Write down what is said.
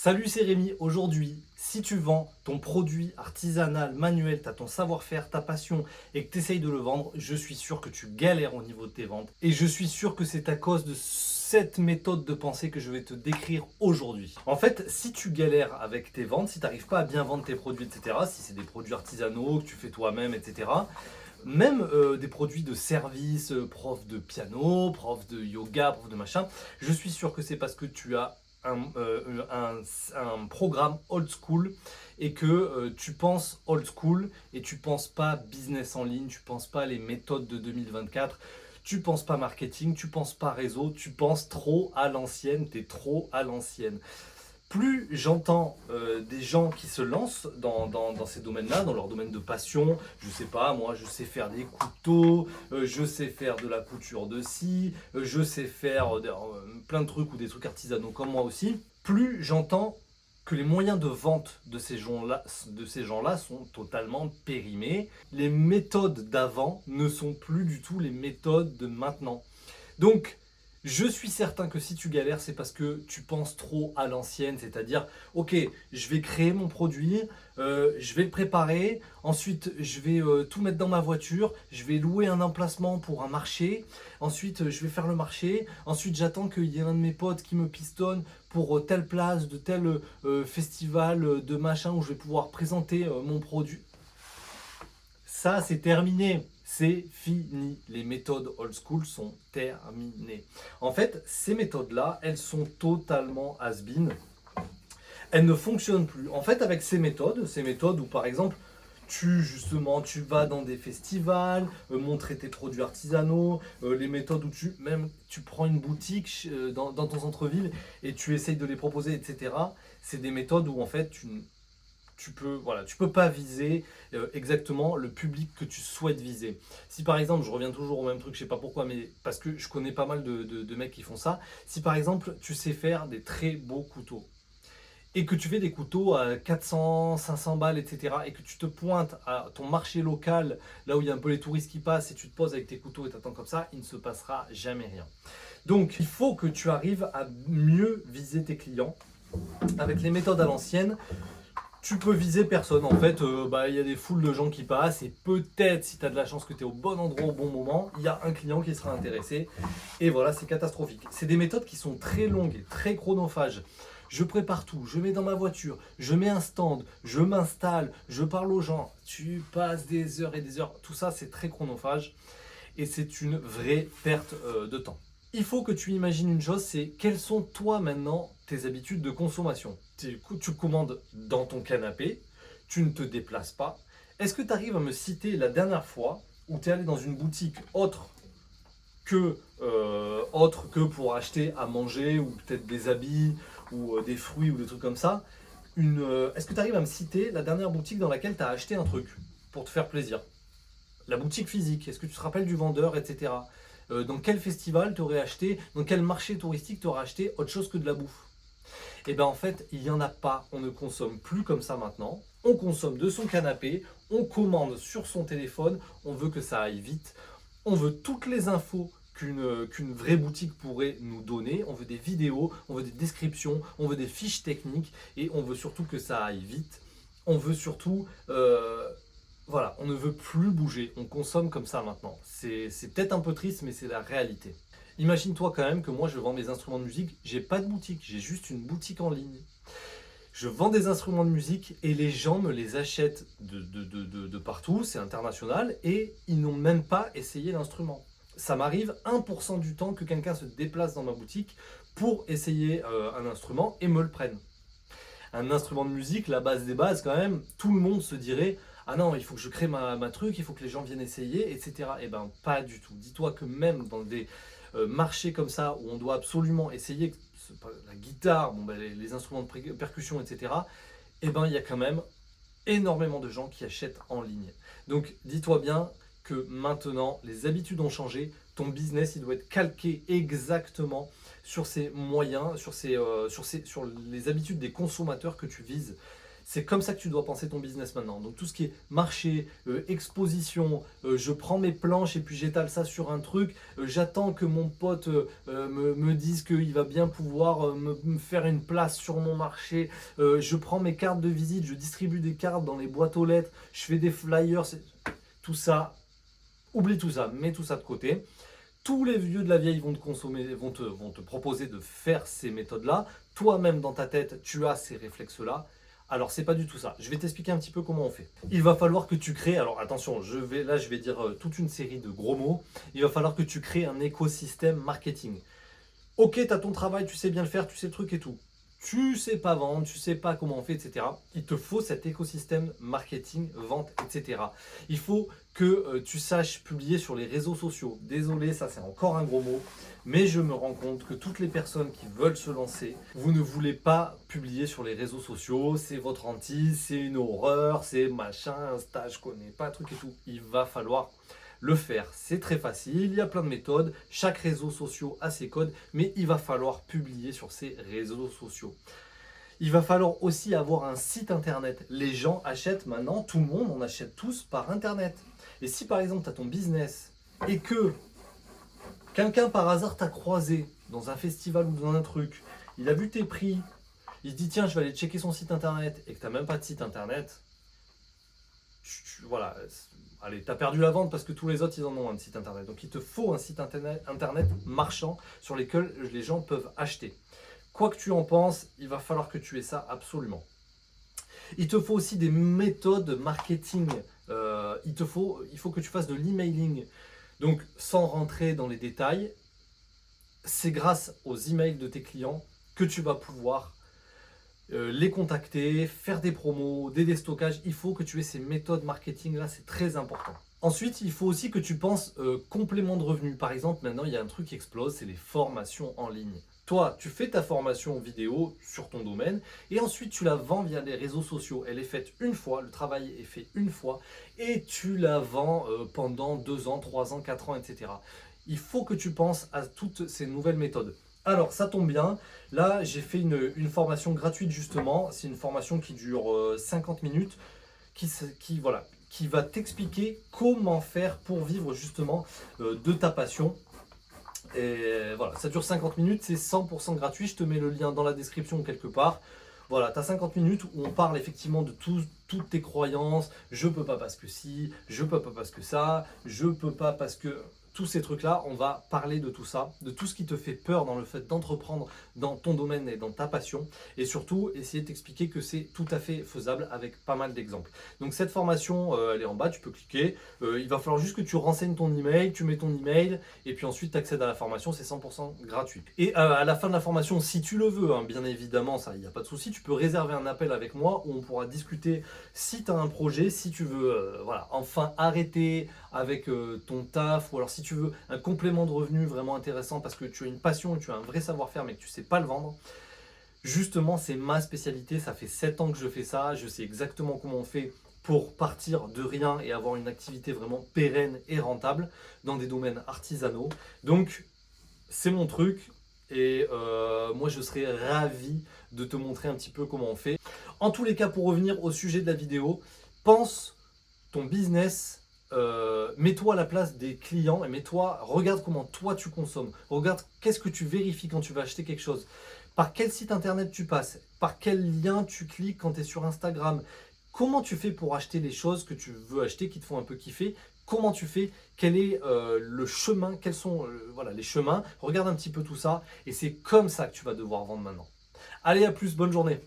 Salut, c'est Rémi. Aujourd'hui, si tu vends ton produit artisanal, manuel, tu as ton savoir-faire, ta passion et que tu essayes de le vendre, je suis sûr que tu galères au niveau de tes ventes. Et je suis sûr que c'est à cause de cette méthode de pensée que je vais te décrire aujourd'hui. En fait, si tu galères avec tes ventes, si tu n'arrives pas à bien vendre tes produits, etc., si c'est des produits artisanaux que tu fais toi-même, etc., même des produits de service, prof de piano, prof de yoga, prof de machin, je suis sûr que c'est parce que tu as un programme old school et que tu penses old school et tu penses pas business en ligne, tu penses pas les méthodes de 2024, tu penses pas marketing, tu penses pas réseau, tu penses trop à l'ancienne, tu es trop à l'ancienne. Plus j'entends des gens qui se lancent dans ces domaines-là, dans leur domaine de passion, je sais pas, moi je sais faire des couteaux, je sais faire de la couture de scie, je sais faire plein de trucs ou des trucs artisanaux comme moi aussi, plus j'entends que les moyens de vente de ces gens-là sont totalement périmés. Les méthodes d'avant ne sont plus du tout les méthodes de maintenant. Donc, je suis certain que si tu galères, c'est parce que tu penses trop à l'ancienne, c'est-à-dire, ok, je vais créer mon produit, je vais le préparer, ensuite je vais tout mettre dans ma voiture, je vais louer un emplacement pour un marché, ensuite je vais faire le marché, ensuite j'attends qu'il y ait un de mes potes qui me pistonne pour telle place, de tel festival, de machin, où je vais pouvoir présenter mon produit. Ça, c'est terminé. C'est fini. Les méthodes old school sont terminées. En fait, ces méthodes-là, elles sont totalement has-been. Elles ne fonctionnent plus. En fait, avec ces méthodes où, par exemple, tu vas dans des festivals, montrer tes produits artisanaux, les méthodes où tu prends une boutique dans ton centre-ville et tu essayes de les proposer, etc. C'est des méthodes où, en fait, tu peux pas viser exactement le public que tu souhaites viser. Si par exemple, je reviens toujours au même truc, je sais pas pourquoi, mais parce que je connais pas mal de mecs qui font ça. Si par exemple, tu sais faire des très beaux couteaux et que tu fais des couteaux à 400, 500 balles, etc., et que tu te pointes à ton marché local, là où il y a un peu les touristes qui passent, et tu te poses avec tes couteaux et t'attends comme ça, il ne se passera jamais rien. Donc, il faut que tu arrives à mieux viser tes clients avec les méthodes à l'ancienne. Tu peux viser personne. En fait, il y a des foules de gens qui passent et peut-être, si tu as de la chance que tu es au bon endroit au bon moment, il y a un client qui sera intéressé. Et voilà, c'est catastrophique. C'est des méthodes qui sont très longues et très chronophages. Je prépare tout, je mets dans ma voiture, je mets un stand, je m'installe, je parle aux gens. Tu passes des heures et des heures. Tout ça, c'est très chronophage et c'est une vraie perte de temps. Il faut que tu imagines une chose, c'est quelles sont toi maintenant tes habitudes de consommation. Tu commandes dans ton canapé, tu ne te déplaces pas. Est-ce que tu arrives à me citer la dernière fois où tu es allé dans une boutique autre que pour acheter à manger ou peut-être des habits ou des fruits ou des trucs comme ça. Est-ce que tu arrives à me citer la dernière boutique dans laquelle tu as acheté un truc pour te faire plaisir? La boutique physique, est-ce que tu te rappelles du vendeur, etc. Dans quel festival tu aurais acheté, dans quel marché touristique tu aurais acheté autre chose que de la bouffe? Et bien en fait, il n'y en a pas. On ne consomme plus comme ça maintenant. On consomme de son canapé, on commande sur son téléphone, on veut que ça aille vite, on veut toutes les infos qu'une vraie boutique pourrait nous donner, on veut des vidéos, on veut des descriptions, on veut des fiches techniques et on veut surtout que ça aille vite. On veut surtout voilà, on ne veut plus bouger, on consomme comme ça maintenant. C'est peut-être un peu triste, mais c'est la réalité. Imagine-toi quand même que moi je vends mes instruments de musique, j'ai pas de boutique, j'ai juste une boutique en ligne. Je vends des instruments de musique et les gens me les achètent de partout, c'est international, et ils n'ont même pas essayé l'instrument. Ça m'arrive 1% du temps que quelqu'un se déplace dans ma boutique pour essayer un instrument et me le prenne. Un instrument de musique, la base des bases quand même, tout le monde se dirait ah non, il faut que je crée ma truc, il faut que les gens viennent essayer, etc. Eh ben pas du tout. Dis-toi que même dans des marchés comme ça, où on doit absolument essayer la guitare, les instruments de percussion, etc., eh ben il y a quand même énormément de gens qui achètent en ligne. Donc dis-toi bien que maintenant, les habitudes ont changé, ton business, il doit être calqué exactement sur ces moyens, sur les habitudes des consommateurs que tu vises. C'est comme ça que tu dois penser ton business maintenant. Donc tout ce qui est marché, exposition, je prends mes planches et puis j'étale ça sur un truc, j'attends que mon pote me dise qu'il va bien pouvoir me faire une place sur mon marché, je prends mes cartes de visite, je distribue des cartes dans les boîtes aux lettres, je fais des flyers, tout ça, oublie tout ça, mets tout ça de côté. Tous les vieux de la vieille vont te proposer de faire ces méthodes-là. Toi-même, dans ta tête, tu as ces réflexes-là. Alors, c'est pas du tout ça. Je vais t'expliquer un petit peu comment on fait. Il va falloir que tu crées, alors attention, je vais dire toute une série de gros mots. Il va falloir que tu crées un écosystème marketing. Ok, tu as ton travail, tu sais bien le faire, tu sais le truc et tout. Tu sais pas vendre, tu sais pas comment on fait, etc. Il te faut cet écosystème marketing, vente, etc. Il faut que tu saches publier sur les réseaux sociaux. Désolé, ça c'est encore un gros mot, mais je me rends compte que toutes les personnes qui veulent se lancer, vous ne voulez pas publier sur les réseaux sociaux, c'est votre hantise, c'est une horreur, c'est machin, Insta, je connais pas, truc et tout. Il va falloir le faire, c'est très facile, il y a plein de méthodes, chaque réseau social a ses codes, mais il va falloir publier sur ces réseaux sociaux. Il va falloir aussi avoir un site internet. Les gens achètent maintenant, tout le monde, on achète tous par internet. Et si par exemple tu as ton business et que quelqu'un par hasard t'a croisé dans un festival ou dans un truc, il a vu tes prix, il se dit tiens je vais aller checker son site internet et que tu n'as même pas de site internet, voilà, allez, tu as perdu la vente parce que tous les autres, ils en ont un site internet. Donc, il te faut un site internet marchand sur lequel les gens peuvent acheter. Quoi que tu en penses, il va falloir que tu aies ça absolument. Il te faut aussi des méthodes marketing. Il faut que tu fasses de l'emailing. Donc, sans rentrer dans les détails, c'est grâce aux emails de tes clients que tu vas pouvoir les contacter, faire des promos, des déstockages. Il faut que tu aies ces méthodes marketing là, c'est très important. Ensuite, il faut aussi que tu penses complément de revenus. Par exemple, maintenant, il y a un truc qui explose, c'est les formations en ligne. Toi, tu fais ta formation vidéo sur ton domaine et ensuite tu la vends via les réseaux sociaux. Elle est faite une fois, le travail est fait une fois et tu la vends pendant 2 ans, 3 ans, 4 ans, etc. Il faut que tu penses à toutes ces nouvelles méthodes. Alors, ça tombe bien. Là, j'ai fait une formation gratuite justement. C'est une formation qui dure 50 minutes, voilà, qui va t'expliquer comment faire pour vivre justement de ta passion. Et voilà, ça dure 50 minutes, c'est 100% gratuit. Je te mets le lien dans la description quelque part. Voilà, tu as 50 minutes où on parle effectivement de toutes tes croyances. Je peux pas parce que si, je peux pas parce que ça, je peux pas parce que... Tous ces trucs-là, on va parler de tout ça, de tout ce qui te fait peur dans le fait d'entreprendre dans ton domaine et dans ta passion. Et surtout, essayer de t'expliquer que c'est tout à fait faisable avec pas mal d'exemples. Donc cette formation, elle est en bas, tu peux cliquer. Il va falloir juste que tu renseignes ton email, tu mets ton email, et puis ensuite tu accèdes à la formation, c'est 100% gratuit. Et à la fin de la formation, si tu le veux, hein, bien évidemment, ça, il n'y a pas de souci, tu peux réserver un appel avec moi où on pourra discuter si tu as un projet, si tu veux voilà, enfin arrêter avec ton taf, ou alors si tu veux un complément de revenu vraiment intéressant parce que tu as une passion et tu as un vrai savoir-faire mais que tu ne sais pas le vendre. Justement, c'est ma spécialité, ça fait 7 ans que je fais ça, je sais exactement comment on fait pour partir de rien et avoir une activité vraiment pérenne et rentable dans des domaines artisanaux. Donc, c'est mon truc et moi je serais ravi de te montrer un petit peu comment on fait. En tous les cas, pour revenir au sujet de la vidéo, pense ton business, mets-toi à la place des clients et regarde comment toi tu consommes. Regarde qu'est-ce que tu vérifies quand tu vas acheter quelque chose. Par quel site internet tu passes, par quel lien tu cliques quand tu es sur Instagram. Comment tu fais pour acheter les choses que tu veux acheter, qui te font un peu kiffer. Comment tu fais, quel est le chemin, quels sont voilà, les chemins. Regarde un petit peu tout ça et c'est comme ça que tu vas devoir vendre maintenant. Allez, à plus, bonne journée.